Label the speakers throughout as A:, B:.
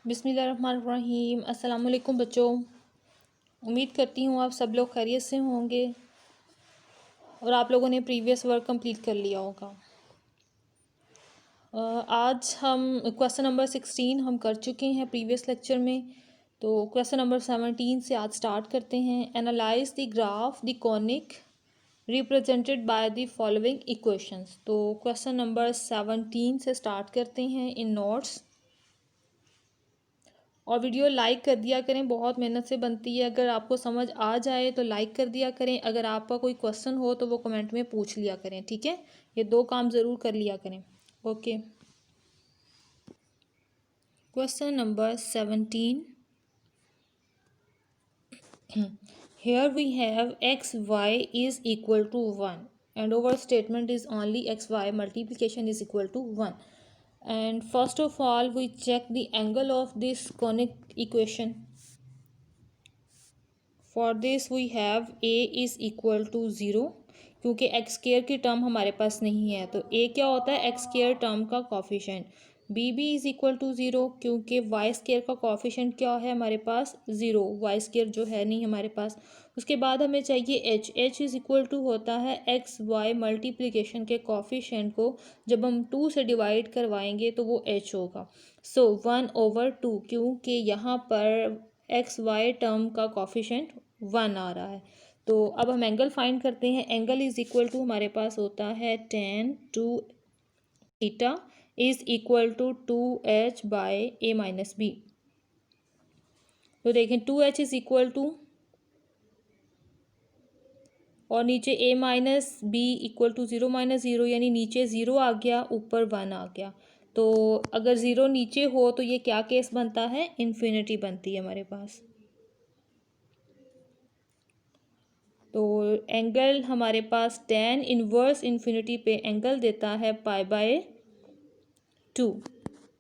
A: बिस्मिल्लाहिर्रहमानिर्रहीम। अस्सलाम वालेकुम बच्चों। उम्मीद करती हूँ आप सब लोग खैरियत से होंगे और आप लोगों ने प्रीवियस वर्क कंप्लीट कर लिया होगा। आज हम क्वेश्चन नंबर 16 हम कर चुके हैं प्रीवियस लेक्चर में। तो क्वेश्चन नंबर 17 से आज स्टार्ट करते हैं। Analyse the graph the conic represented by the following equations. तो क्वेश्चन नंबर 17 से स्टार्ट करते हैं इन नोट्स। और वीडियो लाइक कर दिया करें, बहुत मेहनत से बनती है। अगर आपको समझ आ जाए तो लाइक कर दिया करें। अगर आपका कोई क्वेश्चन हो तो वो कमेंट में पूछ लिया करें, ठीक है। ये दो काम ज़रूर कर लिया करें। Okay, question number 17। Here we have xy is equal to 1 and our statement is only xy multiplication is equal to 1. And first of all we check the angle of this conic equation. For this we have a is equal to 0 क्योंकि x square की term हमारे पास नहीं है। तो a क्या होता है, x square term का कॉफिशेंट। बी भी इज़ इक्वल टू 0 क्योंकि वाई स्केयर का कॉफिशेंट क्या है हमारे पास, 0। वाई स्केयर जो है नहीं हमारे पास। उसके बाद हमें चाहिए एच इज़ इक्वल टू होता है एक्स वाई मल्टीप्लिकेशन के कॉफिशेंट को जब हम 2 से डिवाइड करवाएंगे तो वो एच होगा। सो 1/2 क्योंकि यहाँ पर एक्स वाई टर्म का कॉफिशेंट 1 आ रहा है। तो अब हम एंगल फाइंड करते हैं। एंगल इज इक्वल टू हमारे पास होता है tan 2 theta is equal to 2h by a minus B. तो देखें 2h इज इक्वल टू और नीचे a minus B equal to 0 minus 0 यानी नीचे 0 आ गया, ऊपर 1 आ गया। तो अगर 0 नीचे हो तो ये क्या केस बनता है, इन्फिनिटी बनती है हमारे पास। तो एंगल हमारे पास tan इनवर्स इन्फिनिटी पे एंगल देता है π/2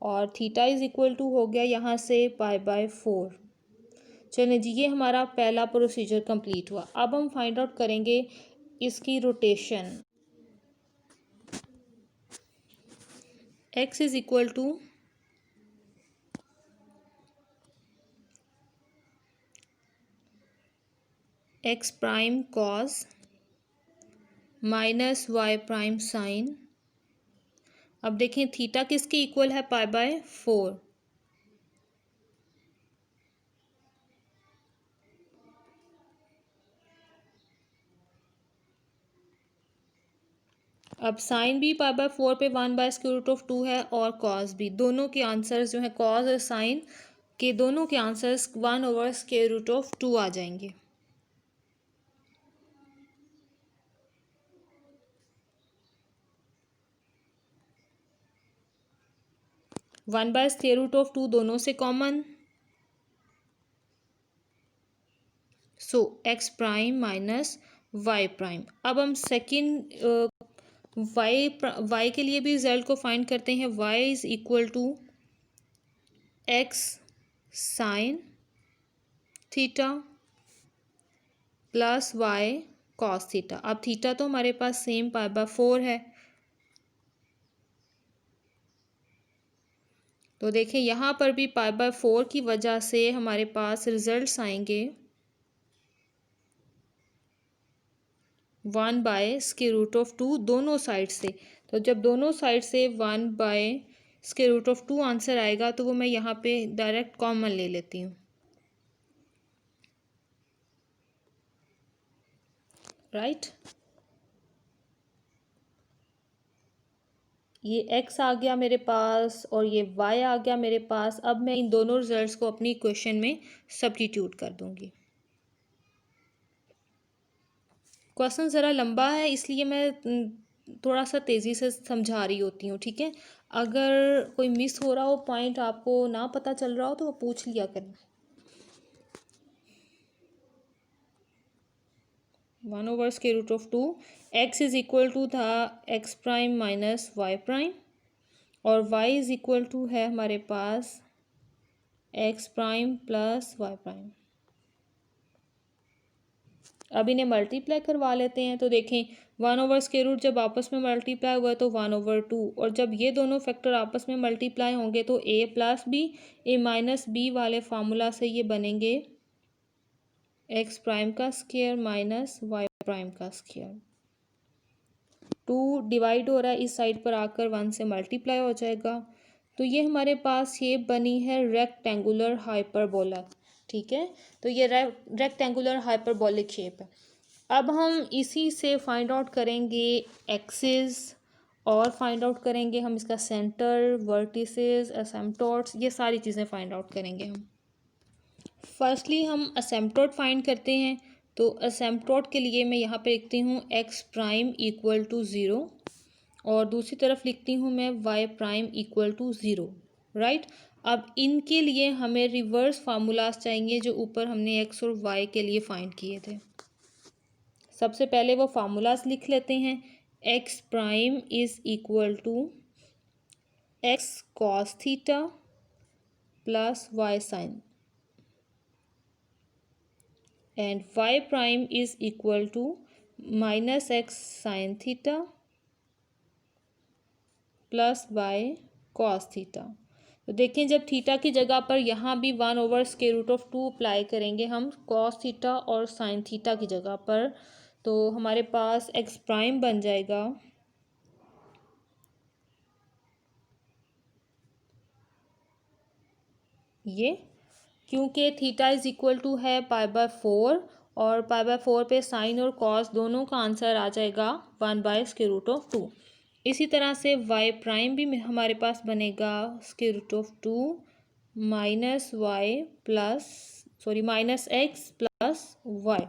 A: और थीटा इज इक्वल टू हो गया यहाँ से π/4। चलिए जी, ये हमारा पहला प्रोसीजर कंप्लीट हुआ। अब हम फाइंड आउट करेंगे इसकी rotation. x is equal to x prime cos minus y prime sine. अब देखें थीटा किसके इक्वल है, π/4। अब साइन भी π/4 पे 1/√2 है और कॉस भी। दोनों के आंसर्स जो है कॉस और साइन के दोनों के आंसर्स 1/√2 आ जाएंगे। वन बाय √2 दोनों से common, so x prime minus y prime. अब हम सेकेंड वाई के लिए भी रिजल्ट को फाइंड करते हैं। Y is equal to x sine theta plus y cos theta. अब थीटा तो हमारे पास सेम π/4 है। तो देखें यहाँ पर भी π/4 की वजह से हमारे पास रिजल्ट्स आएंगे 1/√2 दोनों साइड से। तो जब दोनों साइड से 1/√2 आंसर आएगा तो वो मैं यहाँ पे डायरेक्ट कॉमन ले लेती हूँ, राइट। ये x आ गया मेरे पास और ये y आ गया मेरे पास। अब मैं इन दोनों रिजल्ट्स को अपनी इक्वेशन में सब्स्टिट्यूट कर दूंगी। क्वेश्चन ज़रा लंबा है इसलिए मैं थोड़ा सा तेज़ी से समझा रही होती हूँ, ठीक है। अगर कोई मिस हो रहा हो पॉइंट, आपको ना पता चल रहा हो तो वो पूछ लिया करें। 1/√2 एक्स इज इक्वल टू था x prime minus y prime और y इज इक्वल टू है हमारे पास x prime plus y prime. अब इन्हें मल्टीप्लाई करवा लेते हैं। तो देखें 1/√, जब आपस में मल्टीप्लाई हुआ तो 1/2, और जब ये दोनों फैक्टर आपस में मल्टीप्लाई होंगे तो a plus B, a minus B वाले फार्मूला से ये बनेंगे x प्राइम का स्क्वायर माइनस y प्राइम का स्क्वायर। 2 डिवाइड हो रहा है, इस साइड पर आकर 1 से मल्टीप्लाई हो जाएगा। तो ये हमारे पास शेप बनी है रेक्टेंगुलर हाइपरबोला। ठीक है, तो ये रेक्टेंगुलर हाइपरबोलिक शेप है। अब हम इसी से फाइंड आउट करेंगे एक्सिस, और फाइंड आउट करेंगे हम इसका सेंटर, वर्टिसेस, एसिम्पटोट्स, ये सारी चीज़ें फाइंड आउट करेंगे हम। फर्स्टली हम एसिम्पटोट फाइंड करते हैं। तो एसिम्पटोट के लिए मैं यहाँ पे लिखती हूँ x प्राइम इक्वल टू 0, और दूसरी तरफ लिखती हूँ मैं y prime equal to 0, right. अब इनके लिए हमें रिवर्स फार्मूलाज चाहिए जो ऊपर हमने x और y के लिए फाइंड किए थे। सबसे पहले वो फार्मूलाज लिख लेते हैं। x prime is equal to x cos theta plus y sine, and y prime is equal to minus x sine theta plus y cos theta. तो देखें, जब थीटा की जगह पर यहाँ भी 1/√2 अप्लाई करेंगे हम कॉस थीटा और साइन थीटा की जगह पर, तो हमारे पास x प्राइम बन जाएगा ये, क्योंकि थीटा इज इक्वल टू है π/4, और π/4 पे साइन और कॉस दोनों का आंसर आ जाएगा 1/√2। इसी तरह से y प्राइम भी हमारे पास बनेगा √2 माइनस x प्लस y।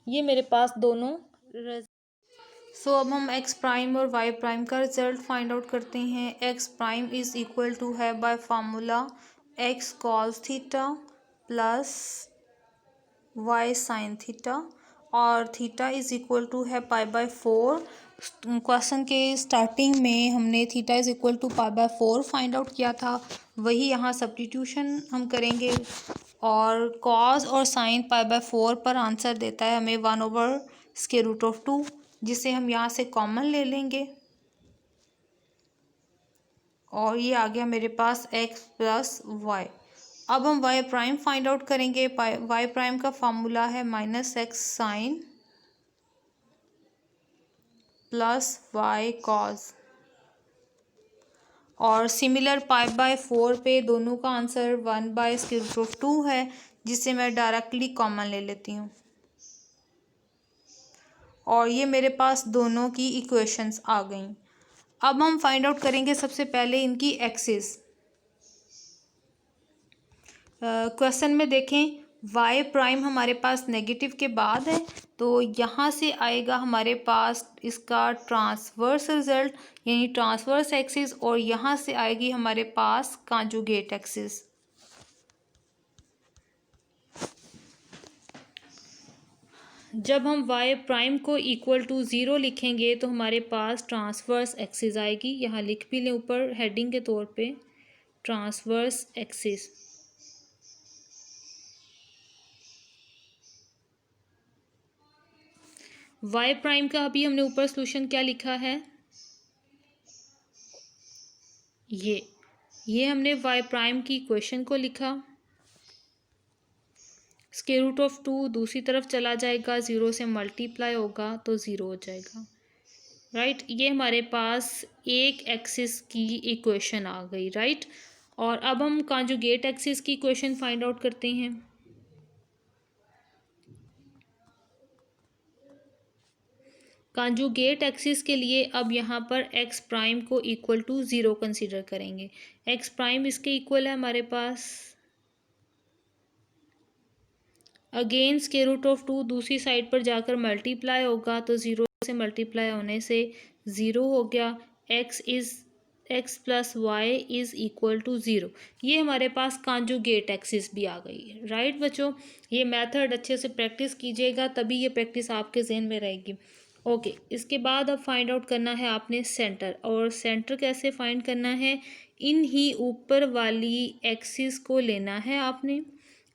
A: ये मेरे पास दोनों। सो अब हम x प्राइम और y प्राइम का रिजल्ट फाइंड आउट करते हैं। x prime is equal to है by formula x cos theta plus y sine theta, और थीटा इज इक्वल टू है π/4। क्वेश्चन के स्टार्टिंग में हमने theta is equal to π/4 find out किया था, वही यहाँ सब्स्टिट्यूशन हम करेंगे, और कॉस और साइन π/4 पर आंसर देता है हमें 1/√2, जिसे हम यहाँ से कॉमन ले लेंगे, और ये आ गया मेरे पास x प्लस वाई। अब हम y प्राइम फाइंड आउट करेंगे। y प्राइम का फार्मूला है -x sine plus y cos, और सिमिलर π/4 पे दोनों का आंसर 1/√2 है, जिसे मैं डायरेक्टली कॉमन ले लेती हूँ, और ये मेरे पास दोनों की इक्वेशंस आ गई। अब हम फाइंड आउट करेंगे सबसे पहले इनकी एक्सिस। क्वेश्चन में देखें, y प्राइम हमारे पास नेगेटिव के बाद है, तो यहाँ से आएगा हमारे पास इसका ट्रांसवर्स रिजल्ट, यानी ट्रांसवर्स एक्सिस, और यहाँ से आएगी हमारे पास कॉन्जुगेट एक्सिस। जब हम y प्राइम को इक्वल टू 0 लिखेंगे तो हमारे पास ट्रांसवर्स एक्सिस आएगी। यहाँ लिख भी लें ऊपर हेडिंग के तौर पे, ट्रांसवर्स एक्सिस। y प्राइम का अभी हमने ऊपर सॉल्यूशन क्या लिखा है, ये हमने y प्राइम की इक्वेशन को लिखा। √2 दूसरी तरफ चला जाएगा, 0 से मल्टीप्लाई होगा तो 0 हो जाएगा, राइट। ये हमारे पास एक एक्सिस की इक्वेशन आ गई, राइट। और अब हम कॉन्जुगेट एक्सिस की इक्वेशन फाइंड आउट करते हैं। कॉन्जुगेट एक्सिस के लिए अब यहाँ पर x प्राइम को इक्वल टू 0 कंसीडर करेंगे। x प्राइम इसके इक्वल है हमारे पास, अगेन √2 दूसरी साइड पर जाकर मल्टीप्लाई होगा तो 0 से मल्टीप्लाई होने से 0 हो गया। x plus y is equal to 0। ये हमारे पास कॉन्जुगेट एक्सिस भी आ गई, राइट बच्चों। ये मेथड अच्छे से प्रैक्टिस कीजिएगा, तभी ये प्रैक्टिस आपके जहन में रहेगी। ओके, इसके बाद अब फाइंड आउट करना है आपने सेंटर, और सेंटर कैसे फाइंड करना है, इन ही ऊपर वाली एक्सिस को लेना है आपने।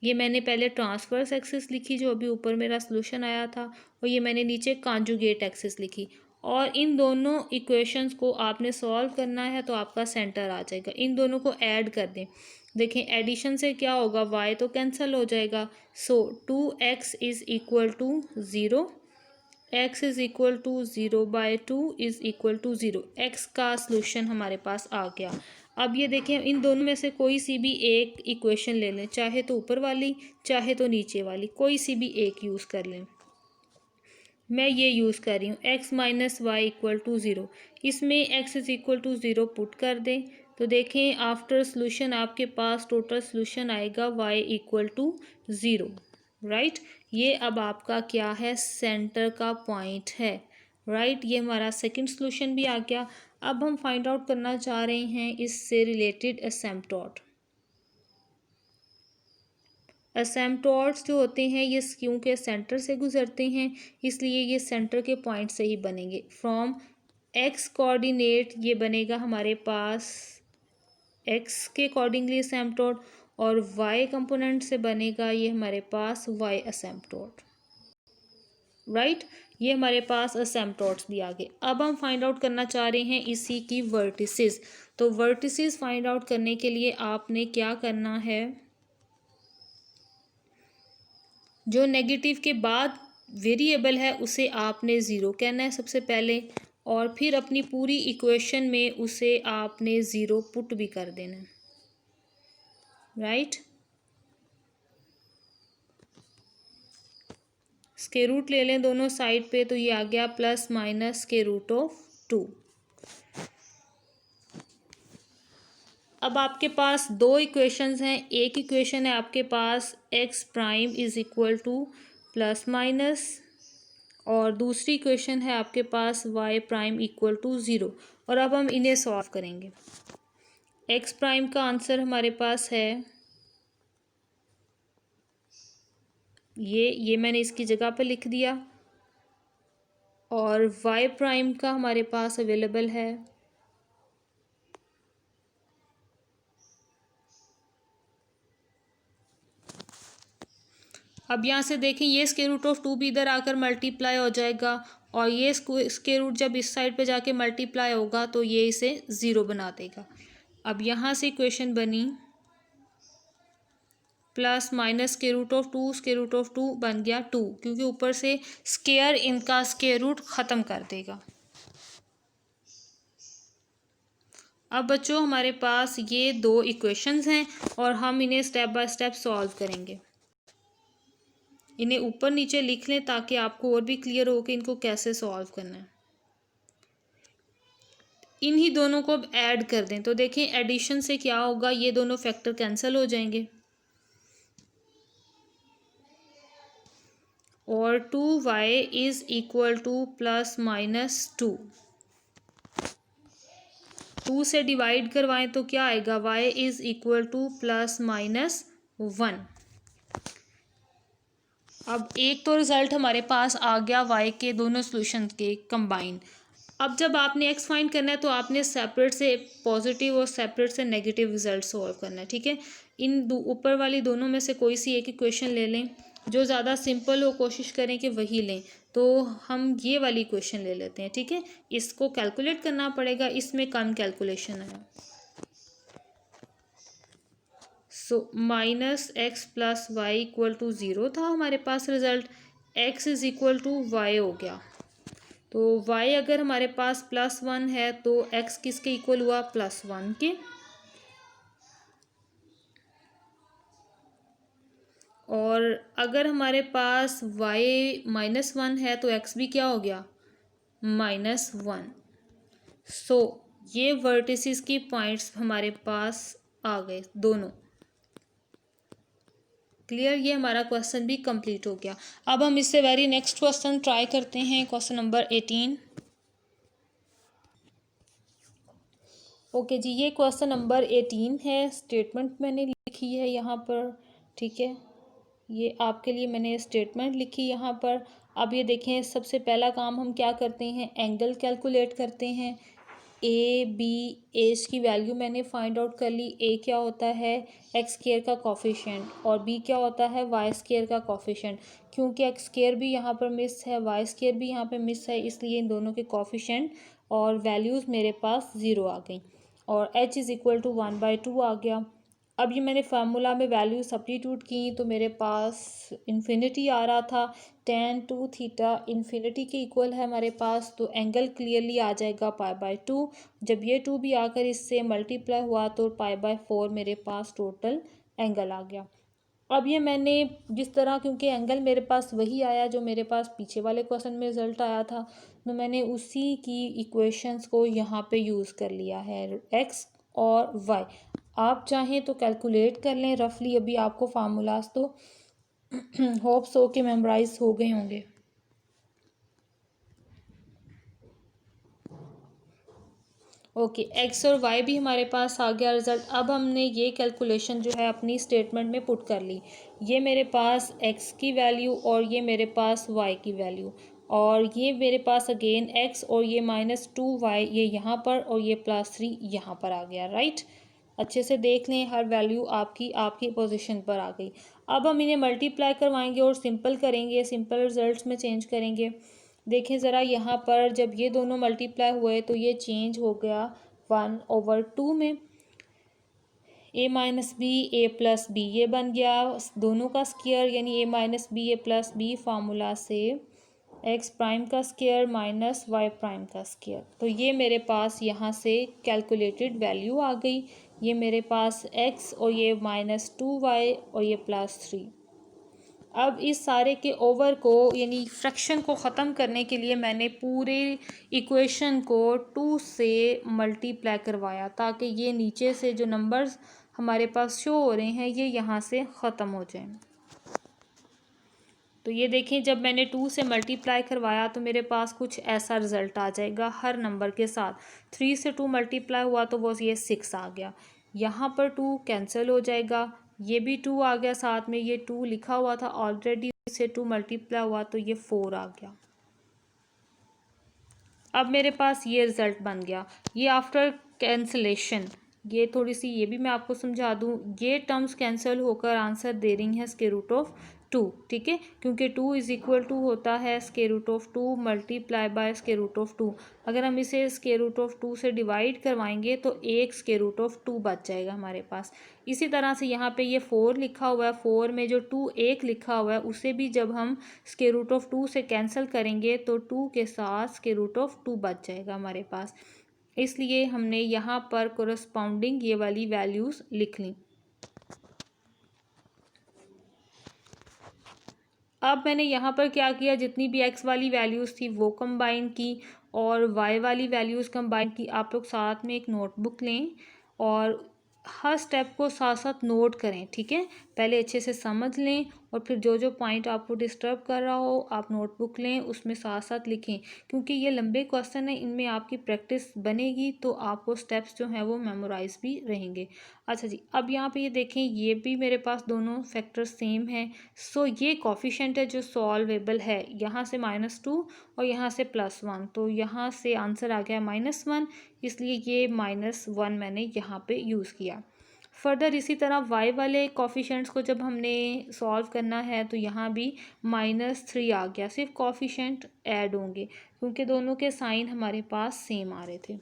A: ये मैंने पहले ट्रांसवर्स एक्सिस लिखी जो अभी ऊपर मेरा सॉल्यूशन आया था, और ये मैंने नीचे कॉन्जुगेट एक्सिस लिखी। और इन दोनों इक्वेशंस को आपने सॉल्व करना है तो आपका सेंटर आ जाएगा। इन दोनों को ऐड कर दें, देखें एडिशन से क्या होगा, y तो कैंसिल हो जाएगा। So 2x is equal to 0, x is equal to 0/2 is equal to 0। x का सॉल्यूशन हमारे पास आ गया। अब ये देखें इन दोनों में से कोई सी भी एक इक्वेशन ले लें, चाहे तो ऊपर वाली चाहे तो नीचे वाली, कोई सी भी एक यूज़ कर लें। मैं ये यूज़ कर रही हूँ x minus y equal to 0। इसमें x is equal to 0 put कर दें तो देखें आफ्टर सोल्यूशन आपके पास टोटल सोल्यूशन आएगा y इक्वल टू 0, राइट। ये अब आपका क्या है, सेंटर का पॉइंट है, राइट। ये हमारा सेकंड सोल्यूशन भी आ गया। अब हम फाइंड आउट करना चाह रहे हैं इससे रिलेटेड एसिम्पटोट। एसिम्पटोट्स जो होते हैं ये स्क्यू के सेंटर से गुजरते हैं, इसलिए ये सेंटर के पॉइंट से ही बनेंगे। फ्रॉम एक्स कोऑर्डिनेट ये बनेगा हमारे पास एक्स के अकॉर्डिंगली एसिम्पटोट, और वाई कंपोनेंट से बनेगा ये हमारे पास वाई एसिम्पटोट, राइट। ये हमारे पास एसिम्पटोट्स भी आ गए। अब हम फाइंड आउट करना चाह रहे हैं इसी की वर्टिसेस। तो वर्टिसेस फाइंड आउट करने के लिए आपने क्या करना है, जो नेगेटिव के बाद वेरिएबल है उसे आपने ज़ीरो कहना है सबसे पहले, और फिर अपनी पूरी इक्वेशन में उसे आपने ज़ीरो पुट भी कर देना है, राइट। स्क्वायर रूट ले लें दोनों साइड पे, तो ये आ गया plus minus square root of 2। अब आपके पास दो इक्वेशंस हैं। एक इक्वेशन है आपके पास x prime is equal to plus minus, और दूसरी इक्वेशन है आपके पास y प्राइम इक्वल टू 0। और अब हम इन्हें सॉल्व करेंगे। x प्राइम का आंसर हमारे पास है ये मैंने इसकी जगह पर लिख दिया, और y प्राइम का हमारे पास अवेलेबल है अब यहाँ से देखें ये स्क्वायर रूट ऑफ 2 भी इधर आकर मल्टीप्लाई हो जाएगा, और ये स्क्वायर रूट जब इस साइड पे जाके मल्टीप्लाई होगा तो ये इसे 0 बना देगा। अब यहाँ से इक्वेशन बनी plus minus square root of 2 बन गया 2, क्योंकि ऊपर से स्क्वायर इनका स्क्वायर रूट ख़त्म कर देगा। अब बच्चों हमारे पास ये दो इक्वेशंस हैं और हम इन्हें स्टेप बाय स्टेप सॉल्व करेंगे। इन्हें ऊपर नीचे लिख लें ताकि आपको और भी क्लियर हो कि इनको कैसे सॉल्व करना है। इन्हीं दोनों को अब ऐड कर दें तो देखें एडिशन से क्या होगा, ये दोनों फैक्टर कैंसिल हो जाएंगे और 2y is equal to plus minus 2। 2 से डिवाइड करवाएं तो क्या आएगा, y is equal to plus minus 1। अब एक तो रिज़ल्ट हमारे पास आ गया y के दोनों सॉल्यूशन के कंबाइन। अब जब आपने x फाइंड करना है तो आपने सेपरेट से पॉजिटिव और सेपरेट से नेगेटिव रिजल्ट सॉल्व करना है, ठीक है। इन ऊपर वाली दोनों में से कोई सी एक इक्वेशन ले लें, जो ज़्यादा सिंपल हो कोशिश करें कि वही लें। तो हम ये वाली इक्वेशन ले लेते हैं, ठीक है। इसको कैलकुलेट करना पड़ेगा, इसमें कम कैलकुलेशन है। So minus x plus y equal to 0 था हमारे पास result, x is equal to y हो गया। तो y अगर हमारे पास +1 है तो x किसके इक्वल हुआ, +1 के। और अगर हमारे पास y -1 है तो x भी क्या हो गया, -1। सो ये वर्टिसेस की पॉइंट्स हमारे पास आ गए दोनों। क्लियर, ये हमारा क्वेश्चन भी कंप्लीट हो गया। अब हम इससे वेरी नेक्स्ट क्वेश्चन ट्राई करते हैं, क्वेश्चन नंबर 18। ओके जी, ये क्वेश्चन नंबर 18 है। स्टेटमेंट मैंने लिखी है यहाँ पर, ठीक है। ये आपके लिए मैंने स्टेटमेंट लिखी यहाँ पर। अब ये देखें सबसे पहला काम हम क्या करते हैं, एंगल कैलकुलेट करते हैं। ए बी एज की वैल्यू मैंने फाइंड आउट कर ली। ए क्या होता है एक्स स्केयर का कॉफिशेंट और बी क्या होता है वाई स्केयर का कॉफिशेंट। क्योंकि एक्स स्केयर भी यहाँ पर मिस है वाई स्केयर भी यहाँ पे मिस है, इसलिए इन दोनों के कॉफिशेंट और वैल्यूज़ मेरे पास ज़ीरो आ गई और h इज़ इक्वल टू 1/2 आ गया। अब ये मैंने फार्मूला में वैल्यू सब्स्टिट्यूट की तो मेरे पास इन्फिनिटी आ रहा था। tan 2 थीटा इन्फिनिटी के इक्वल है हमारे पास, तो एंगल क्लियरली आ जाएगा π/2। जब ये 2 भी आकर इससे मल्टीप्लाई हुआ तो π/4 मेरे पास टोटल एंगल आ गया। अब ये मैंने जिस तरह, क्योंकि एंगल मेरे पास वही आया जो मेरे पास पीछे वाले क्वेश्चन में रिजल्ट आया था, तो मैंने उसी की इक्वेशंस को यहाँ पे यूज़ कर लिया है एक्स और वाई। आप चाहें तो कैलकुलेट कर लें रफली, अभी आपको फार्मूलाज तो होप सो के मेमोराइज हो गए होंगे। ओके एक्स और वाई भी हमारे पास आ गया रिजल्ट। अब हमने ये कैलकुलेशन जो है अपनी स्टेटमेंट में पुट कर ली। ये मेरे पास एक्स की वैल्यू और ये मेरे पास वाई की वैल्यू, और ये मेरे पास अगेन एक्स और ये -2y ये यहाँ पर और ये +3 यहाँ पर आ गया, राइट। अच्छे से देख लें, हर वैल्यू आपकी आपकी पोजीशन पर आ गई। अब हम इन्हें मल्टीप्लाई करवाएंगे और सिंपल करेंगे, सिंपल रिजल्ट्स में चेंज करेंगे। देखें ज़रा यहाँ पर जब ये दोनों मल्टीप्लाई हुए तो ये चेंज हो गया 1/2 में। a-b a+b ये बन गया दोनों का स्क्वायर, यानी a-b a+b फार्मूला से एक्स प्राइम का स्क्वायर माइनस वाई प्राइम का स्क्वायर। तो ये मेरे पास यहाँ से कैलकुलेटेड वैल्यू आ गई। ये मेरे पास x और ये -2y और ये +3। अब इस सारे के ओवर को यानी फ्रैक्शन को ख़त्म करने के लिए मैंने पूरे इक्वेशन को 2 से मल्टीप्लाई करवाया, ताकि ये नीचे से जो नंबर्स हमारे पास शो हो रहे हैं ये यहाँ से ख़त्म हो जाएं। तो ये देखें, जब मैंने 2 से मल्टीप्लाई करवाया तो मेरे पास कुछ ऐसा रिज़ल्ट आ जाएगा हर नंबर के साथ। 3 से 2 मल्टीप्लाई हुआ तो वो ये 6 आ गया। यहाँ पर 2 कैंसिल हो जाएगा, ये भी 2 आ गया साथ में, ये 2 लिखा हुआ था ऑलरेडी, से 2 मल्टीप्लाई हुआ तो ये 4 आ गया। अब मेरे पास ये रिज़ल्ट बन गया। ये आफ्टर कैंसलेशन, ये थोड़ी सी ये भी मैं आपको समझा दूँ, ये टर्म्स कैंसिल होकर आंसर दे रही हैं √2, ठीक है, क्योंकि 2 इज़ इक्वल टू होता है √2 मल्टीप्लाई बाय √2। अगर हम इसे √2 से डिवाइड करवाएंगे तो एक √2 बच जाएगा हमारे पास। इसी तरह से यहाँ पे ये 4 लिखा हुआ है, 4 में जो 2 एक लिखा हुआ है उसे भी जब हम √2 से कैंसिल करेंगे तो 2 के साथ √2 बच जाएगा हमारे पास। इसलिए हमने यहाँ पर कोरस्पॉन्डिंग ये वाली वैल्यूज़ लिख ली। अब मैंने यहाँ पर क्या किया, जितनी भी एक्स वाली वैल्यूज़ थी वो कंबाइन की और वाई वाली वैल्यूज़ कंबाइन की। आप लोग साथ में एक नोटबुक लें और हर स्टेप को साथ साथ नोट करें, ठीक है। पहले अच्छे से समझ लें और फिर जो जो पॉइंट आपको डिस्टर्ब कर रहा हो आप नोटबुक लें, उसमें साथ साथ लिखें, क्योंकि ये लंबे क्वेश्चन हैं, इनमें आपकी प्रैक्टिस बनेगी तो आपको स्टेप्स जो हैं वो मेमोराइज भी रहेंगे। अच्छा जी, अब यहाँ पे ये देखें, ये भी मेरे पास दोनों फैक्टर्स सेम हैं। सो ये कॉफिशेंट है जो सॉल्वेबल है, यहाँ से -2 और यहाँ से +1, तो यहाँ से आंसर आ गया -1, इसलिए ये -1 मैंने यहाँ पे यूज़ किया। फर्दर इसी तरह y वाले कॉफिशेंट्स को जब हमने सॉल्व करना है तो यहाँ भी -3 आ गया, सिर्फ कॉफिशेंट ऐड होंगे क्योंकि दोनों के साइन हमारे पास सेम आ रहे थे।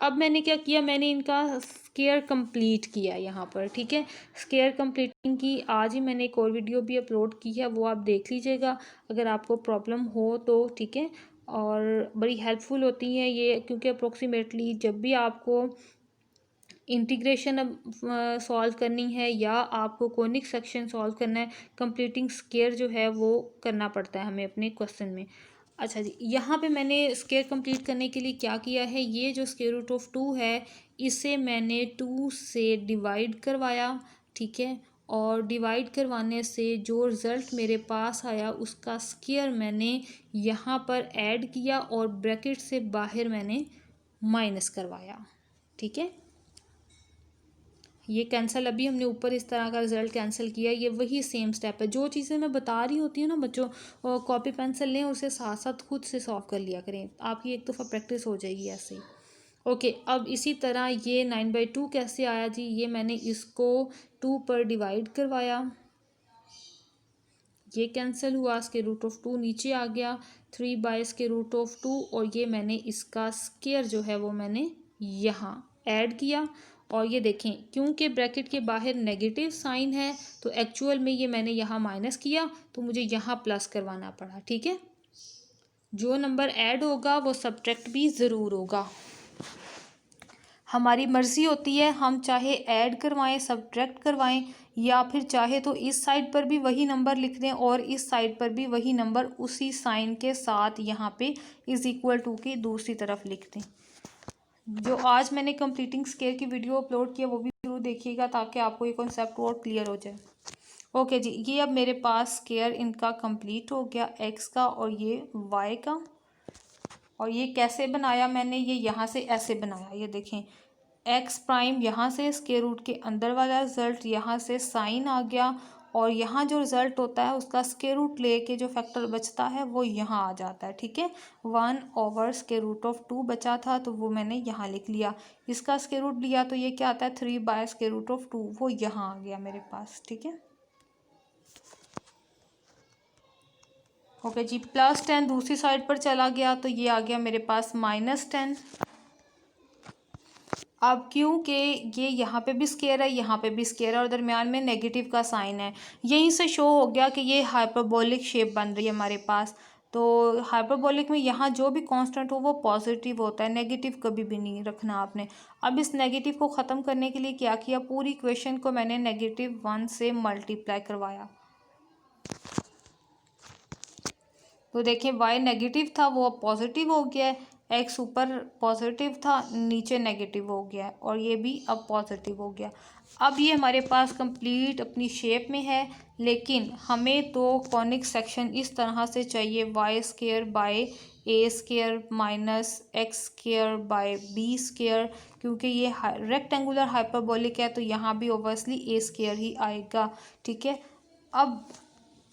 A: अब मैंने क्या किया, मैंने इनका स्केयर कंप्लीट किया यहाँ पर, ठीक है। स्केयर कंप्लीटिंग की आज ही मैंने एक और वीडियो भी अपलोड की है, वो आप देख लीजिएगा अगर आपको प्रॉब्लम हो तो, ठीक है। और बड़ी हेल्पफुल होती हैं ये, क्योंकि अप्रोक्सीमेटली जब भी आपको इंटीग्रेशन सॉल्व करनी है या आपको कोनिक सेक्शन सॉल्व करना है, कंप्लीटिंग स्केयर जो है वो करना पड़ता है हमें अपने क्वेश्चन में। अच्छा जी, यहाँ पे मैंने स्केयर कंप्लीट करने के लिए क्या किया है, ये जो √2 है इसे मैंने 2 से डिवाइड करवाया, ठीक है। और डिवाइड करवाने से जो रिज़ल्ट मेरे पास आया उसका स्केयर मैंने यहाँ पर ऐड किया और ब्रैकेट से बाहर मैंने माइनस करवाया, ठीक है। ये कैंसिल, अभी हमने ऊपर इस तरह का रिजल्ट कैंसिल किया, ये वही सेम स्टेप है। जो चीज़ें मैं बता रही होती हूँ ना बच्चों, कॉपी पेंसिल लें, उसे साथ साथ खुद से सॉल्व कर लिया करें, आपकी एक दफ़ा प्रैक्टिस हो जाएगी ऐसे ही। ओके, अब इसी तरह ये 9/2 कैसे आया जी, ये मैंने इसको 2 पर डिवाइड करवाया, ये कैंसिल हुआ, √2 नीचे आ गया, 3/√2 और ये मैंने इसका स्क्वायर जो है वो मैंने यहाँ ऐड किया। और ये देखें क्योंकि ब्रैकेट के बाहर नेगेटिव साइन है तो एक्चुअल में ये मैंने यहाँ माइनस किया तो मुझे यहाँ प्लस करवाना पड़ा। ठीक है, जो नंबर ऐड होगा वो सब्ट्रैक्ट भी ज़रूर होगा। हमारी मर्ज़ी होती है, हम चाहे ऐड करवाएं, सब्ट्रैक्ट करवाएं, या फिर चाहे तो इस साइड पर भी वही नंबर लिख दें और इस साइड पर भी वही नंबर उसी साइन के साथ यहाँ पे =2 की दूसरी तरफ लिख दें। जो आज मैंने कंप्लीटिंग स्क्वायर की वीडियो अपलोड किया वो भी जरूर देखिएगा ताकि आपको ये कॉन्सेप्ट और क्लियर हो जाए। ओके जी, ये अब मेरे पास स्क्वायर इनका कंप्लीट हो गया, एक्स का और ये वाई का। और ये कैसे बनाया मैंने, ये यहाँ से ऐसे बनाया, ये देखें एक्स प्राइम यहाँ से स्क्वायर रूट के अंदर वाला रिजल्ट, यहाँ से साइन आ गया और यहाँ जो रिजल्ट होता है उसका स्क्वायर रूट लेके जो फैक्टर बचता है वो यहाँ आ जाता है। ठीक है, 1/√2 बचा था तो वो मैंने यहाँ लिख लिया, इसका स्क्वायर रूट लिया तो ये क्या आता है 3/√2, वो यहाँ आ गया मेरे पास। ठीक है, ओके जी, +10 दूसरी साइड पर चला गया तो ये आ गया मेरे पास -10। अब क्योंकि ये यहाँ पे भी स्क्वायर है, यहाँ पे भी स्क्वायर है और दरमियान में नेगेटिव का साइन है, यहीं से शो हो गया कि ये हाइपरबोलिक शेप बन रही है हमारे पास। तो हाइपरबोलिक में यहाँ जो भी कांस्टेंट हो वो पॉजिटिव होता है, नेगेटिव कभी भी नहीं रखना आपने। अब इस नेगेटिव को ख़त्म करने के लिए क्या किया, पूरी इक्वेशन को मैंने -1 से मल्टीप्लाई करवाया। तो देखिए y नेगेटिव था वो अब पॉजिटिव हो गया है, x ऊपर पॉजिटिव था नीचे नेगेटिव हो गया है और ये भी अब पॉजिटिव हो गया। अब ये हमारे पास कंप्लीट अपनी शेप में है, लेकिन हमें तो कॉनिक सेक्शन इस तरह से चाहिए y² /a² - x² /b², क्योंकि ये रेक्टेंगुलर हाइपरबोलिक है तो यहाँ भी ओबियसली a² ही आएगा। ठीक है, अब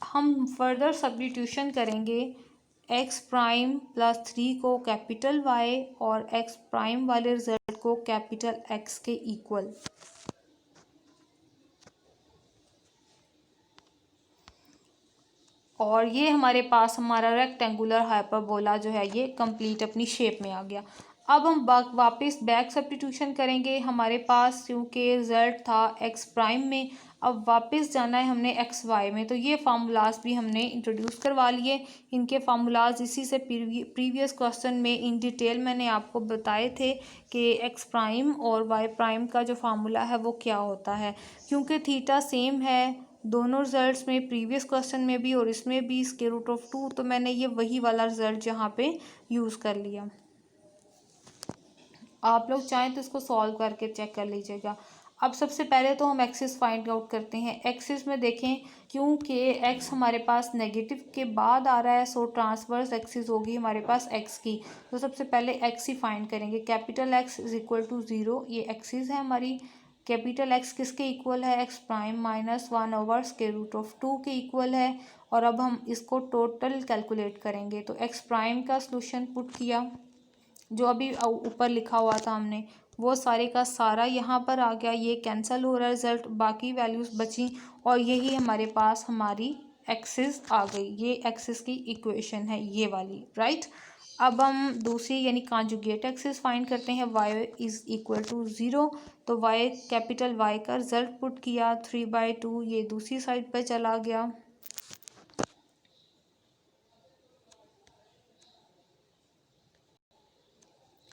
A: हम फर्दर सब्स्टिट्यूशन करेंगे, एक्स प्राइम +3 को कैपिटल वाई और एक्स प्राइम वाले रिजल्ट को कैपिटल एक्स के इक्वल। और ये हमारे पास हमारा रेक्टेंगुलर हाइपरबोला जो है ये कंप्लीट अपनी शेप में आ गया। अब हम वापस बैक सब्स्टिट्यूशन करेंगे, हमारे पास क्योंकि रिजल्ट था एक्स प्राइम में, अब वापस जाना है हमने एक्स वाई में। तो ये फार्मूलाज भी हमने इंट्रोड्यूस करवा लिए, इनके फार्मूलाज इसी से प्रीवियस क्वेश्चन में इन डिटेल मैंने आपको बताए थे कि एक्स प्राइम और वाई प्राइम का जो फार्मूला है वो क्या होता है। क्योंकि थीटा सेम है दोनों रिजल्ट्स में, प्रीवियस क्वेश्चन में भी और इसमें भी √2, तो मैंने ये वही वाला रिजल्ट यहाँ पे यूज़ कर लिया। आप लोग चाहें तो इसको सॉल्व करके चेक कर लीजिएगा। अब सबसे पहले तो हम एक्सिस फाइंड आउट करते हैं। एक्सिस में देखें क्योंकि एक्स हमारे पास नेगेटिव के बाद आ रहा है सो ट्रांसवर्स एक्सिस होगी हमारे पास एक्स की। तो सबसे पहले एक्स ही फाइंड करेंगे, कैपिटल एक्स =0, ये एक्सिस है हमारी। कैपिटल एक्स किसके इक्वल है, एक्स प्राइम -1/√2 के इक्वल है। और अब हम इसको टोटल कैलकुलेट करेंगे तो एक्स प्राइम का सॉल्यूशन पुट किया, जो अभी ऊपर लिखा हुआ था हमने वो सारे का सारा यहाँ पर आ गया, ये कैंसिल हो रहा है रिजल्ट, बाकी वैल्यूज़ बची और यही हमारे पास हमारी एक्सिस आ गई। ये एक्सिस की इक्वेशन है ये वाली, राइट। अब हम दूसरी यानी कॉन्जुगेट एक्सिस फाइंड करते हैं, y =0। तो y कैपिटल Y का रिजल्ट पुट किया 3/2, ये दूसरी साइड पर चला गया।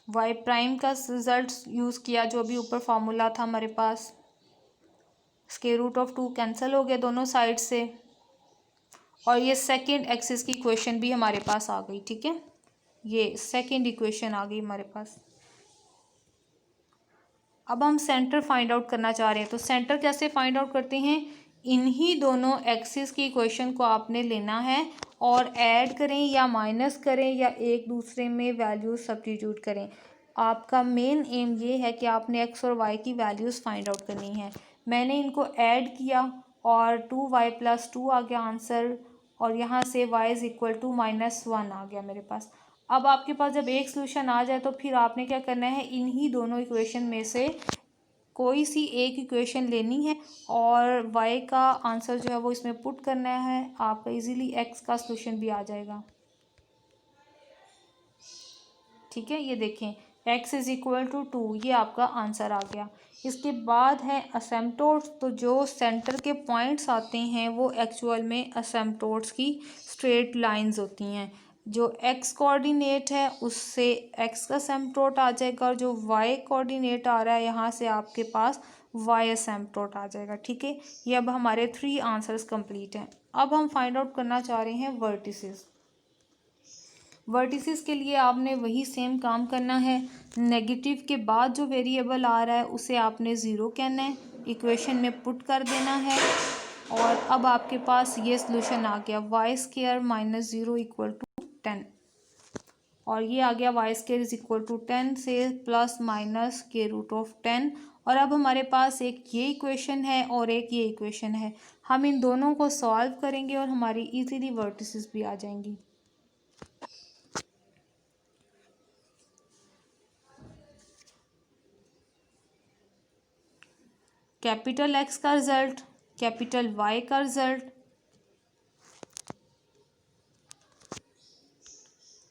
A: y प्राइम का रिजल्ट यूज़ किया, जो भी ऊपर फार्मूला था हमारे पास, √2 कैंसिल हो गया दोनों साइड से और ये सेकंड एक्सिस की इक्वेशन भी हमारे पास आ गई। ठीक है, ये सेकंड इक्वेशन आ गई हमारे पास। अब हम सेंटर फाइंड आउट करना चाह रहे हैं, तो सेंटर कैसे फाइंड आउट करते हैं, इन्हीं दोनों एक्सिस की इक्वेशन को आपने लेना है और ऐड करें या माइनस करें या एक दूसरे में वैल्यूज सब्स्टिट्यूट करें। आपका मेन एम ये है कि आपने एक्स और वाई की वैल्यूज़ फाइंड आउट करनी है। मैंने इनको ऐड किया और 2y + 2 आ गया आंसर और यहाँ से y = -1 आ गया मेरे पास। अब आपके पास जब एक सोल्यूशन आ जाए तो फिर आपने क्या करना है, इन्हीं दोनों इक्वेशन में से कोई सी एक इक्वेशन लेनी है और y का आंसर जो है वो इसमें पुट करना है। आपका इजीली x का सोल्यूशन भी आ जाएगा। ठीक है, ये देखें x इज इक्वल टू 2, ये आपका आंसर आ गया। इसके बाद है असेम्पटोड्स। तो जो सेंटर के पॉइंट्स आते हैं वो एक्चुअल में असेम्पटोड्स की स्ट्रेट लाइंस होती हैं। जो x कोऑर्डिनेट है उससे x का असेम्पटोड आ जाएगा और जो y कोऑर्डिनेट आ रहा है यहाँ से आपके पास y असेम्पटोड आ जाएगा। ठीक है, ये अब हमारे 3 आंसर्स कंप्लीट हैं। अब हम फाइंड आउट करना चाह रहे हैं वर्टिसेस। वर्टिसेस के लिए आपने वही सेम काम करना है। नेगेटिव के बाद जो वेरिएबल आ रहा है उसे आपने ज़ीरो कहना है, इक्वेशन में पुट कर देना है और अब आपके पास ये सॉल्यूशन आ गया y² माइनस 0 इक्वल टू 10 और ये आ गया y² इज इक्वल टू 10 से प्लस माइनस के रूट ऑफ 10। और अब हमारे पास एक ये इक्वेशन है और एक ये इक्वेशन है। हम इन दोनों को सॉल्व करेंगे और हमारी इजीली वर्टिसेस भी आ जाएंगी। कैपिटल X का रिजल्ट, कैपिटल Y का रिजल्ट,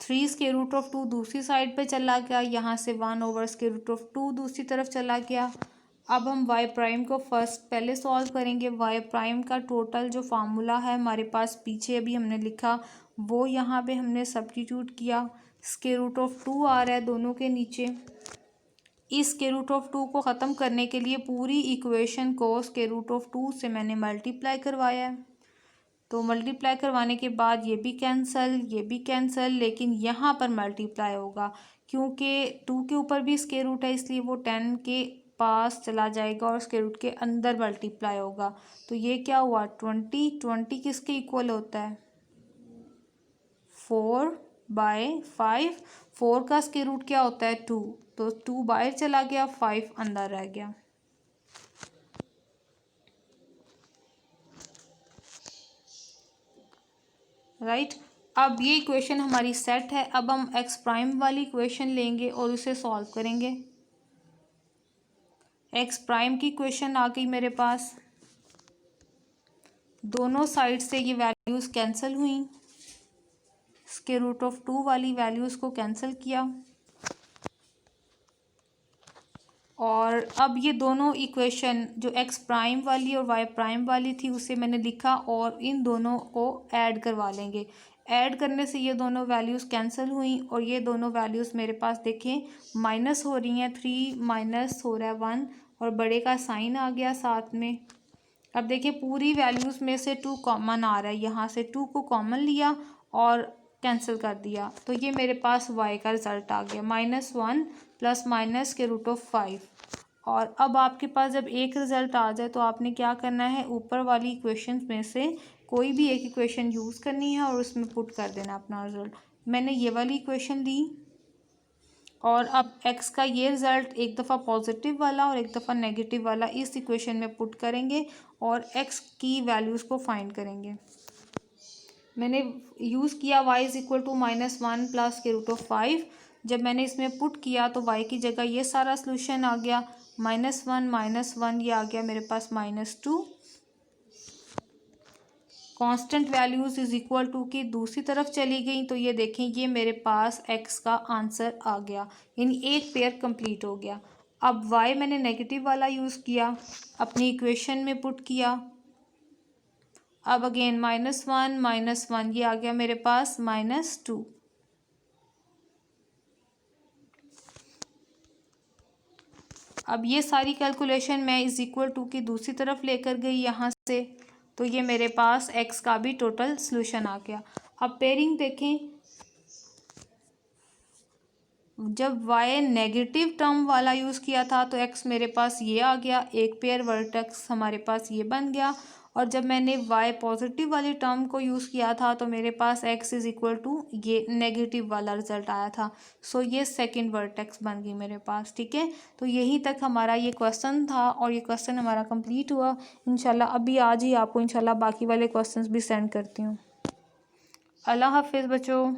A: 3 स्क्वायर रूट ऑफ 2 दूसरी साइड पे चला गया, यहाँ से 1 ओवर स्क्वायर रूट ऑफ 2 दूसरी तरफ चला गया। अब हम y प्राइम को फर्स्ट पहले सॉल्व करेंगे। y प्राइम का टोटल जो फार्मूला है हमारे पास पीछे अभी हमने लिखा वो यहाँ पे हमने सब्स्टिट्यूट किया। स्क्वायर रूट ऑफ 2 आ रहा है दोनों के नीचे। इस स्क्वायर रूट ऑफ 2 को ख़त्म करने के लिए पूरी इक्वेशन को स्क्वायर रूट ऑफ 2 से मैंने मल्टीप्लाई करवाया है। तो मल्टीप्लाई करवाने के बाद ये भी कैंसिल, लेकिन यहाँ पर मल्टीप्लाई होगा क्योंकि 2 के ऊपर भी स्क्वायर रूट है इसलिए वो 10 के पास चला जाएगा और स्क्वायर रूट के अंदर मल्टीप्लाई होगा। तो ये क्या हुआ 20 किसके इक्वल होता है 4/5। 4 का स्क्वायर रूट क्या होता है 2, तो 2 बाहर चला गया 5 अंदर रह गया। राइट, अब ये इक्वेशन हमारी सेट है। अब हम एक्स प्राइम वाली इक्वेशन लेंगे और उसे सॉल्व करेंगे। एक्स प्राइम की इक्वेशन आ गई मेरे पास, दोनों साइड से ये वैल्यूज़ कैंसिल हुई, स्क्वायर रूट ऑफ 2 वाली वैल्यूज़ को कैंसिल किया और अब ये दोनों इक्वेशन जो एक्स प्राइम वाली और वाई प्राइम वाली थी उसे मैंने लिखा और इन दोनों को ऐड करवा लेंगे। ऐड करने से ये दोनों वैल्यूज़ कैंसिल हुई और ये दोनों वैल्यूज़ मेरे पास देखें माइनस हो रही हैं, 3 माइनस हो रहा है 1 और बड़े का साइन आ गया साथ में। अब देखिए पूरी वैल्यूज़ में से 2 कॉमन आ रहा है, यहाँ से 2 को कॉमन लिया और कैंसिल कर दिया तो ये मेरे पास y का रिज़ल्ट आ गया -1 प्लस माइनस के रूट ऑफ 5। और अब आपके पास जब एक रिज़ल्ट आ जाए तो आपने क्या करना है, ऊपर वाली इक्वेशन में से कोई भी एक इक्वेशन यूज़ करनी है और उसमें पुट कर देना अपना रिज़ल्ट। मैंने ये वाली इक्वेशन ली और अब x का ये रिज़ल्ट एक दफ़ा पॉजिटिव वाला और एक दफ़ा नेगेटिव वाला इस इक्वेशन में पुट करेंगे और x की वैल्यूज़ को फाइंड करेंगे। मैंने यूज़ किया y is equal to -1 plus के रूट ऑफ 5। जब मैंने इसमें पुट किया तो y की जगह ये सारा सॉल्यूशन आ गया, -1 ये आ गया मेरे पास -2। Constant values is equal to की दूसरी तरफ चली गई तो ये देखें ये मेरे पास x का आंसर आ गया, यानी एक पेयर कंप्लीट हो गया। अब y मैंने नेगेटिव वाला यूज़ किया, अपनी इक्वेशन में पुट किया। अब अगेन -1 ये आ गया मेरे पास -2। अब ये सारी कैलकुलेशन मैं इज़ इक्वल टू की दूसरी तरफ लेकर गई यहाँ से तो ये मेरे पास x का भी टोटल सॉल्यूशन आ गया। अब पेयरिंग देखें, जब y नेगेटिव टर्म वाला यूज़ किया था तो x मेरे पास ये आ गया, एक पेयर वर्टेक्स हमारे पास ये बन गया। और जब मैंने y पॉजिटिव वाली टर्म को यूज़ किया था तो मेरे पास x इज़ इक्वल टू ये नेगेटिव वाला रिजल्ट आया था। सो ये सेकंड वर्टेक्स बन गई मेरे पास। ठीक है, तो यहीं तक हमारा ये क्वेश्चन था और ये क्वेश्चन हमारा कंप्लीट हुआ। इंशाल्लाह अभी आज ही आपको इंशाल्लाह बाकी वाले क्वेश्चंस भी सेंड करती हूँ। अल्लाह हाफिज़ बच्चों।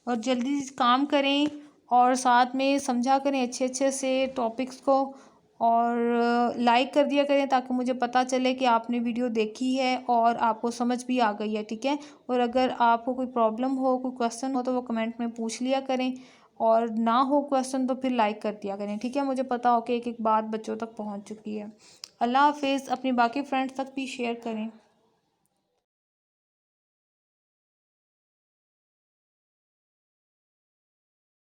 A: और जल्दी काम करें और साथ में समझा करें अच्छे अच्छे से टॉपिक्स को, और लाइक कर दिया करें ताकि मुझे पता चले कि आपने वीडियो देखी है और आपको समझ भी आ गई है, ठीक है। और अगर आपको कोई प्रॉब्लम हो, कोई क्वेश्चन हो, तो वो कमेंट में पूछ लिया करें, और ना हो क्वेश्चन तो फिर लाइक कर दिया करें, ठीक है। मुझे पता हो कि एक एक बात बच्चों तक पहुंच चुकी है। अल्लाह हाफिज़। अपनी बाकी फ्रेंड्स तक भी शेयर करें।